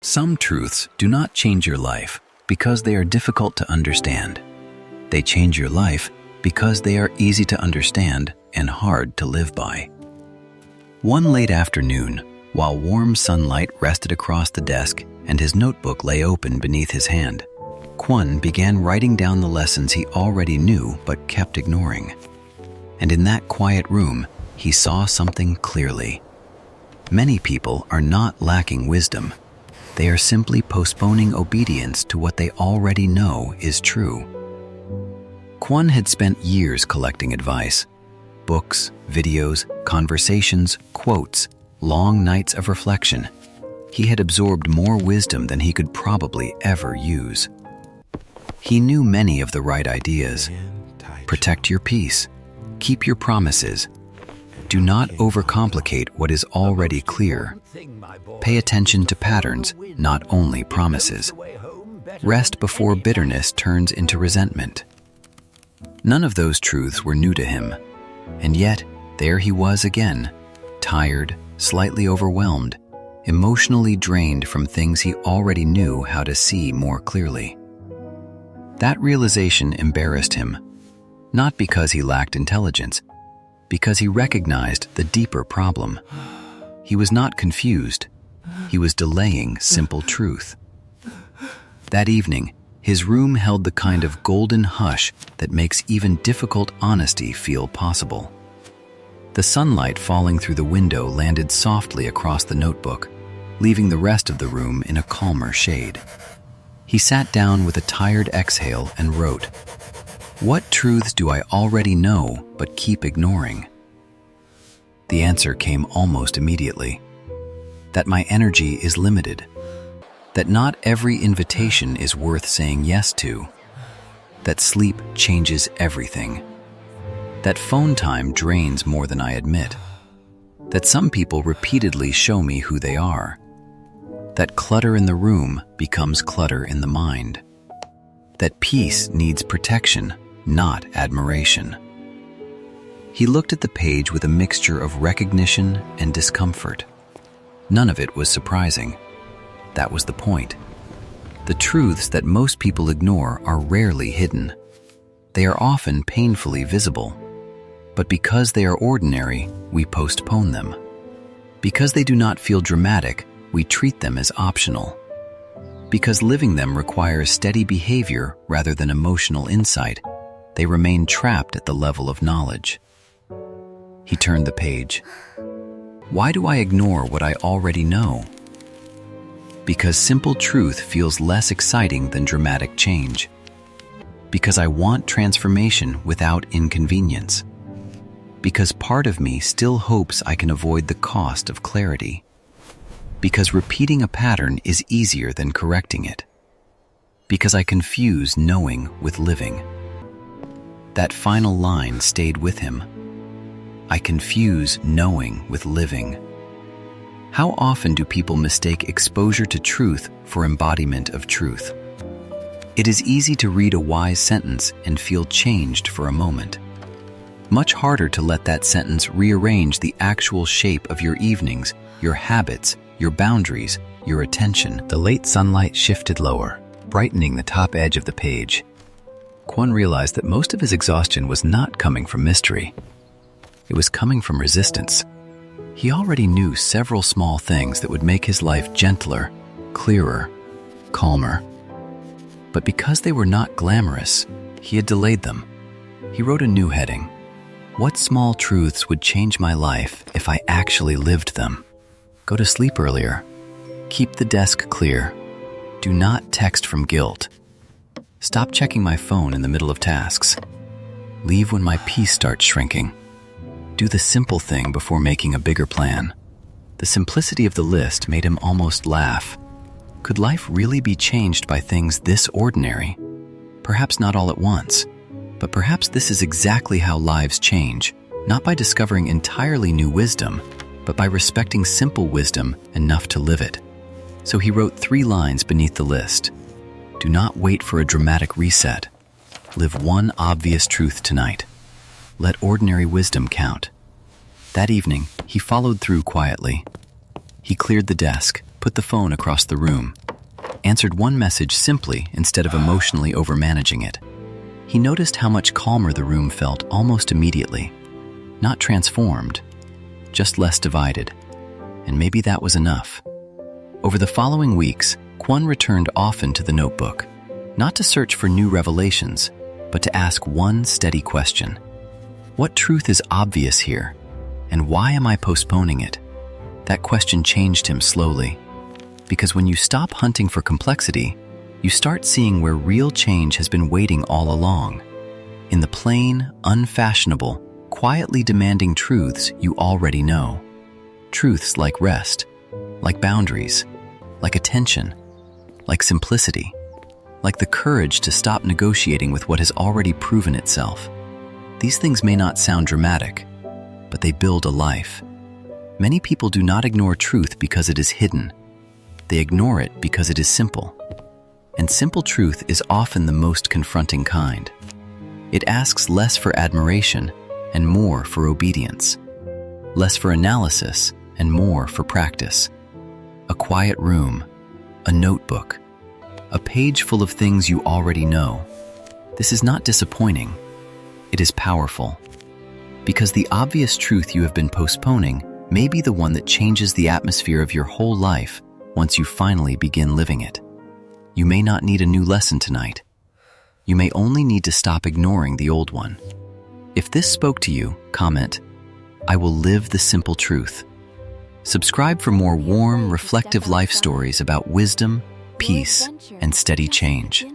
Some truths do not change your life because they are difficult to understand. They change your life because they are easy to understand and hard to live by. One late afternoon, while warm sunlight rested across the desk and his notebook lay open beneath his hand, Kwon began writing down the lessons he already knew but kept ignoring. And in that quiet room, he saw something clearly. Many people are not lacking wisdom. They are simply postponing obedience to what they already know is true. Kwon had spent years collecting advice. Books, videos, conversations, quotes, long nights of reflection. He had absorbed more wisdom than he could probably ever use. He knew many of the right ideas. Protect your peace. Keep your promises. Do not overcomplicate what is already clear. Pay attention to patterns, not only promises. Rest before bitterness turns into resentment. None of those truths were new to him, and yet there he was again, tired, slightly overwhelmed, emotionally drained from things he already knew how to see more clearly. That realization embarrassed him, not because he lacked intelligence, because he recognized the deeper problem. He was not confused. He was delaying simple truth. That evening, his room held the kind of golden hush that makes even difficult honesty feel possible. The sunlight falling through the window landed softly across the notebook, leaving the rest of the room in a calmer shade. He sat down with a tired exhale and wrote, "What truths do I already know but keep ignoring?" The answer came almost immediately. That my energy is limited. That not every invitation is worth saying yes to. That sleep changes everything. That phone time drains more than I admit. That some people repeatedly show me who they are. That clutter in the room becomes clutter in the mind. That peace needs protection, not admiration. He looked at the page with a mixture of recognition and discomfort. None of it was surprising. That was the point. The truths that most people ignore are rarely hidden. They are often painfully visible. But because they are ordinary, we postpone them. Because they do not feel dramatic, we treat them as optional. Because living them requires steady behavior rather than emotional insight, they remain trapped at the level of knowledge. He turned the page. Why do I ignore what I already know? Because simple truth feels less exciting than dramatic change. Because I want transformation without inconvenience. Because part of me still hopes I can avoid the cost of clarity. Because repeating a pattern is easier than correcting it. Because I confuse knowing with living. That final line stayed with him. I confuse knowing with living. How often do people mistake exposure to truth for embodiment of truth? It is easy to read a wise sentence and feel changed for a moment. Much harder to let that sentence rearrange the actual shape of your evenings, your habits, your boundaries, your attention. The late sunlight shifted lower, brightening the top edge of the page. Kwon realized that most of his exhaustion was not coming from mystery. It was coming from resistance. He already knew several small things that would make his life gentler, clearer, calmer. But because they were not glamorous, he had delayed them. He wrote a new heading. What small truths would change my life if I actually lived them? Go to sleep earlier. Keep the desk clear. Do not text from guilt. Stop checking my phone in the middle of tasks. Leave when my peace starts shrinking. Do the simple thing before making a bigger plan. The simplicity of the list made him almost laugh. Could life really be changed by things this ordinary? Perhaps not all at once, but perhaps this is exactly how lives change, not by discovering entirely new wisdom, but by respecting simple wisdom enough to live it. So he wrote 3 lines beneath the list. Do not wait for a dramatic reset. Live one obvious truth tonight. Let ordinary wisdom count. That evening, he followed through quietly. He cleared the desk, put the phone across the room, answered one message simply instead of emotionally overmanaging it. He noticed how much calmer the room felt almost immediately. Not transformed, just less divided. And maybe that was enough. Over the following weeks, Kwon returned often to the notebook, not to search for new revelations, but to ask one steady question. What truth is obvious here, and why am I postponing it? That question changed him slowly, because when you stop hunting for complexity, you start seeing where real change has been waiting all along, in the plain, unfashionable, quietly demanding truths you already know. Truths like rest, like boundaries, like attention, like simplicity, like the courage to stop negotiating with what has already proven itself. These things may not sound dramatic, but they build a life. Many people do not ignore truth because it is hidden. They ignore it because it is simple. And simple truth is often the most confronting kind. It asks less for admiration and more for obedience, less for analysis and more for practice. A quiet room, a notebook, a page full of things you already know. This is not disappointing. It is powerful. Because the obvious truth you have been postponing may be the one that changes the atmosphere of your whole life once you finally begin living it. You may not need a new lesson tonight. You may only need to stop ignoring the old one. If this spoke to you, comment, "I will live the simple truth." Subscribe for more warm, reflective life stories about wisdom, peace, and steady change.